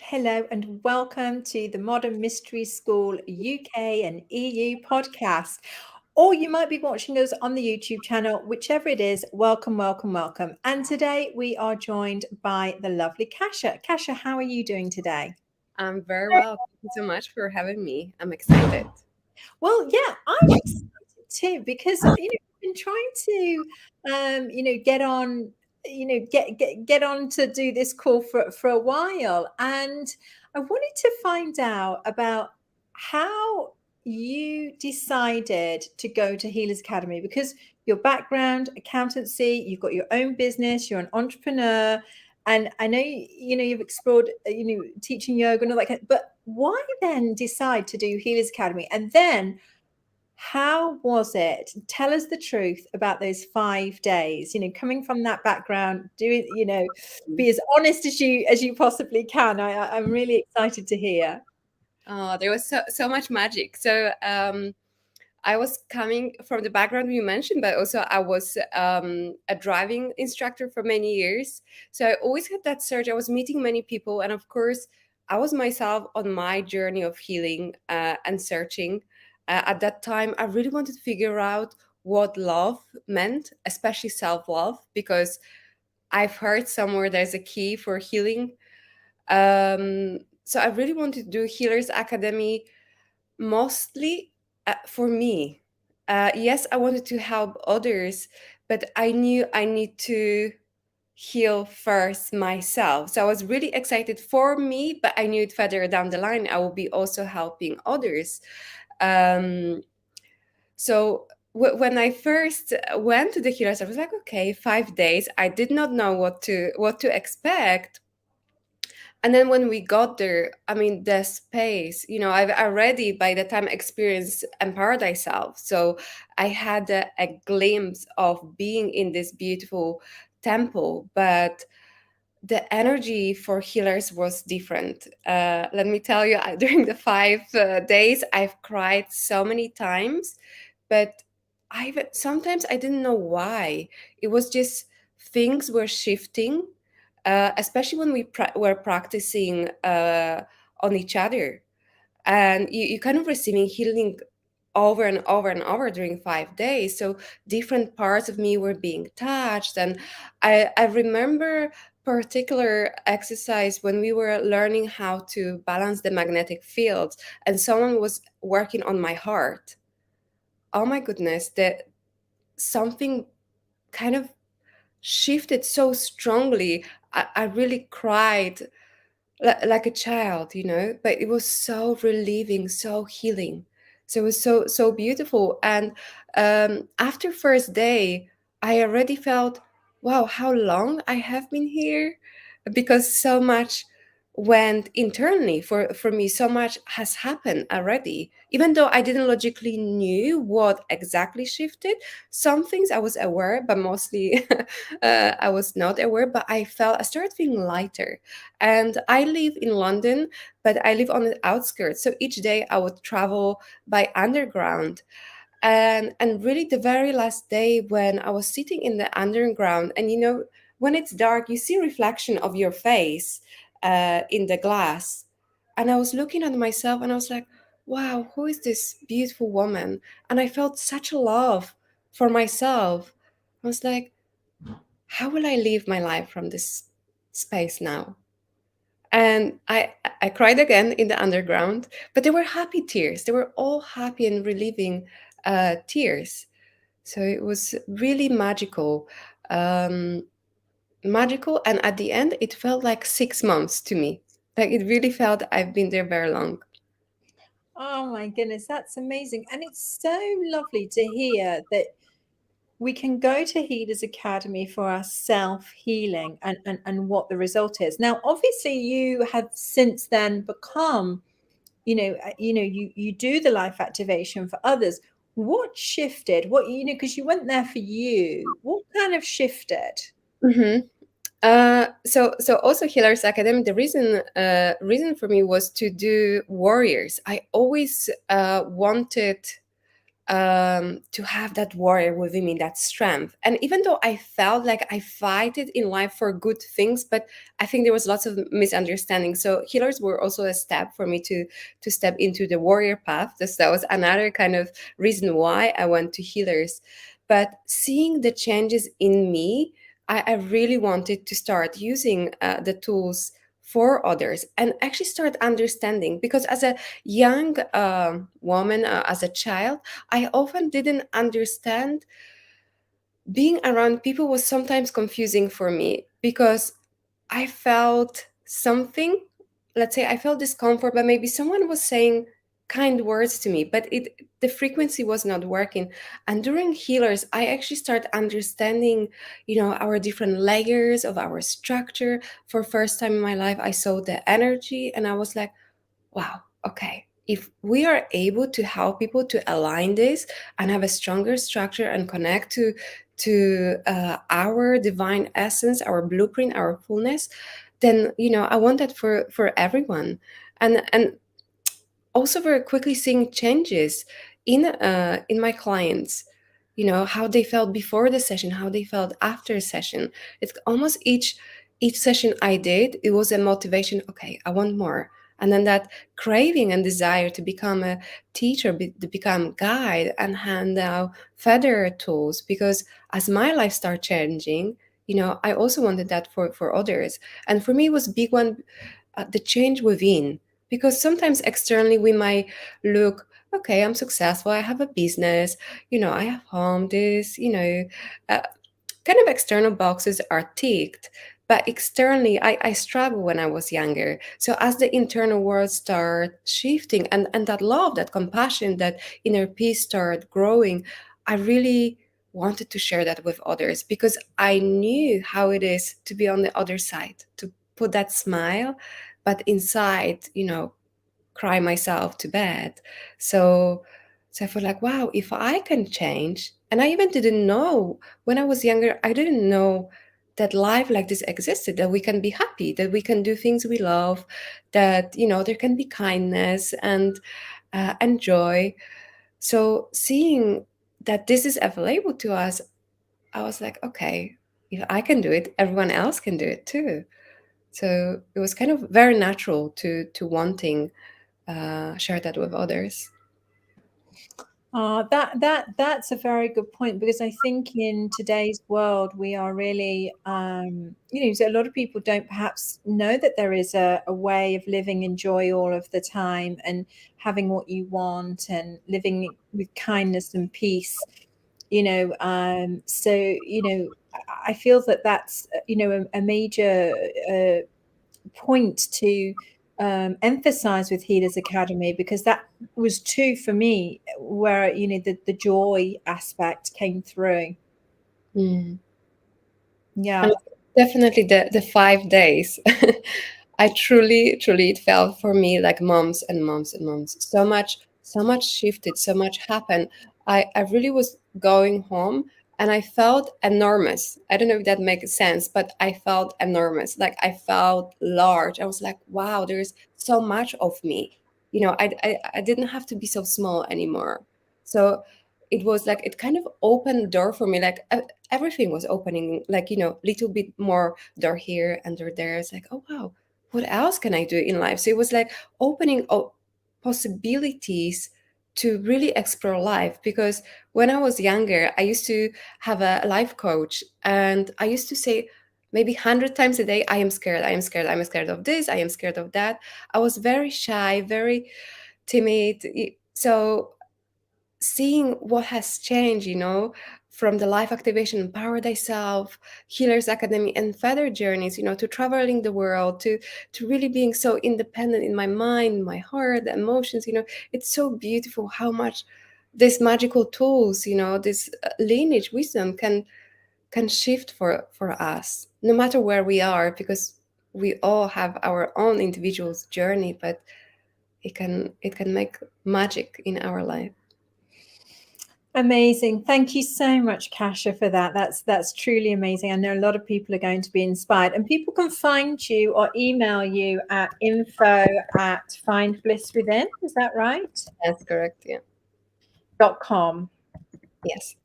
Hello and welcome to the Modern Mystery School UK and EU podcast. Or you might be watching us on the YouTube channel, whichever it is. Welcome, welcome, welcome. And today we are joined by the lovely Kasia. Kasia, how are you doing today? I'm very well. Thank you so much for having me. I'm excited. Well, yeah, I'm excited too because I've been trying to get on get on to do this call for a while, and I wanted to find out about how you decided to go to Healers Academy because your background, accountancy, you've got your own business, you're an entrepreneur, and I know you've explored teaching yoga and all that but why then decide to do Healers Academy? And then how was it? Tell us the truth about those 5 days. Coming from that background, be as honest as you possibly can. I'm really excited to hear. Oh, there was so much magic. I was coming from the background you mentioned, but also I was a driving instructor for many years. So I always had that search. I was meeting many people, and of course, I was myself on my journey of healing and searching. At that time, I really wanted to figure out what love meant, especially self love, because I've heard somewhere there's a key for healing. So I really wanted to do Healers Academy mostly for me. Yes, I wanted to help others, but I knew I need to heal first myself. So I was really excited for me, but I knew it further down the line I will be also helping others. Um, when I first went to the healers, I was like, okay, 5 days. I did not know what to expect. And then when we got there, I mean, the space, I've already by the time experienced empowered self. So I had a glimpse of being in this beautiful temple, but the energy for healers was different. Let me tell you, during the 5 days, I've cried so many times, but sometimes I didn't know why. It was just things were shifting, especially when we were practicing on each other, and you kind of receiving healing over and over and over during 5 days. So different parts of me were being touched, and I remember particular exercise when we were learning how to balance the magnetic fields, and someone was working on my heart. Oh my goodness, that something kind of shifted so strongly. I really cried like a child, but it was so relieving, so healing. So it was so beautiful. And after first day, I already felt, wow, how long I have been here, because so much went internally for me. So much has happened already, even though I didn't logically knew what exactly shifted. Some things I was aware, but mostly I was not aware. But I started feeling lighter. And I live in London, but I live on the outskirts. So each day I would travel by underground. And really the very last day when I was sitting in the underground, and when it's dark, you see reflection of your face in the glass. And I was looking at myself and I was like, wow, who is this beautiful woman? And I felt such a love for myself. I was like, how will I live my life from this space now? And I cried again in the underground, but they were happy tears. They were all happy and relieving tears. So it was really magical. um, Magical, and at the end it felt like 6 months to me. Like, it really felt I've been there very long. Oh my goodness, that's amazing. And it's so lovely to hear that we can go to Healers Academy for our self-healing and what the result is. Now, obviously, you have since then become you do the life activation for others. What shifted? Because you went there for you, what kind of shifted? Hmm. So also Healers Academy, the reason for me was to do warriors. I always wanted to have that warrior within me, that strength. And even though I felt like I fight it in life for good things, but I think there was lots of misunderstanding. So healers were also a step for me to step into the warrior path. This that was another kind of reason why I went to healers. But seeing the changes in me, I really wanted to start using the tools for others and actually start understanding, because as a young woman, as a child, I often didn't understand. Being around people was sometimes confusing for me because I felt something. Let's say I felt discomfort, but maybe someone was saying kind words to me, but the frequency was not working. And during healers, I actually start understanding, our different layers of our structure. For first time in my life, I saw the energy, and I was like, wow, okay. If we are able to help people to align this and have a stronger structure and connect to our divine essence, our blueprint, our fullness, then I want that for everyone. And also very quickly seeing changes in my clients, how they felt before the session, how they felt after session. It's almost each session I did, it was a motivation. Okay, I want more. And then that craving and desire to become a teacher, to become guide and hand out feather tools, because as my life started changing, I also wanted that for others. And for me it was a big one, the change within. Because sometimes externally we might look, okay, I'm successful, I have a business, I have home, this, uh, kind of external boxes are ticked. But externally, I struggled when I was younger. So as the internal world start shifting, and that love, that compassion, that inner peace start growing, I really wanted to share that with others, because I knew how it is to be on the other side, to put that smile, but inside, cry myself to bed. So so I feel like, wow, if I can change. And I even didn't know, when I was younger, I didn't know that life like this existed, that we can be happy, that we can do things we love, that there can be kindness and joy. So seeing that this is available to us, I was like, okay, if I can do it, everyone else can do it too. So it was kind of very natural to wanting share that with others. That's a very good point, because I think in today's world we are really, so a lot of people don't perhaps know that there is a way of living in joy all of the time, and having what you want, and living with kindness and peace. I feel that that's a major point to emphasize with Healers Academy, because that was true for me, where the joy aspect came through. Mm. And Yeah. definitely the 5 days. I truly it felt for me like months and months and months. So much shifted, so much happened. I really was going home and I felt enormous. I don't know if that makes sense, but I felt enormous. Like I felt large. I was like, wow, there's so much of me. I didn't have to be so small anymore. So it was like it kind of opened the door for me. Like everything was opening, like little bit more door here and door there. It's like, oh wow, what else can I do in life? So it was like opening up possibilities to really explore life. Because when I was younger, I used to have a life coach, and I used to say maybe 100 times a day, I am scared, I am scared, I'm scared of this, I am scared of that. I was very shy, very timid. So seeing what has changed, from the life activation and paradise self, healers academy, and feather journeys, to traveling the world, to really being so independent in my mind, my heart, the emotions, it's so beautiful how much these magical tools, this lineage wisdom can shift for us, no matter where we are, because we all have our own individual journey, but it can make magic in our life. Amazing. Thank you so much, Kasia, for that. That's truly amazing. I know a lot of people are going to be inspired, and people can find you or email you at info@findblisswithin. Is that right? That's correct, yeah. .com. Yes.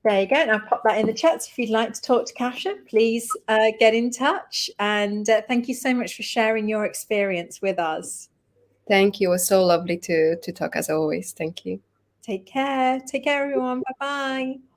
There you go. And I'll pop that in the chat. So if you'd like to talk to Kasia, please get in touch. And thank you so much for sharing your experience with us. Thank you. It was so lovely to talk as always. Thank you. Take care. Take care, everyone. Bye-bye.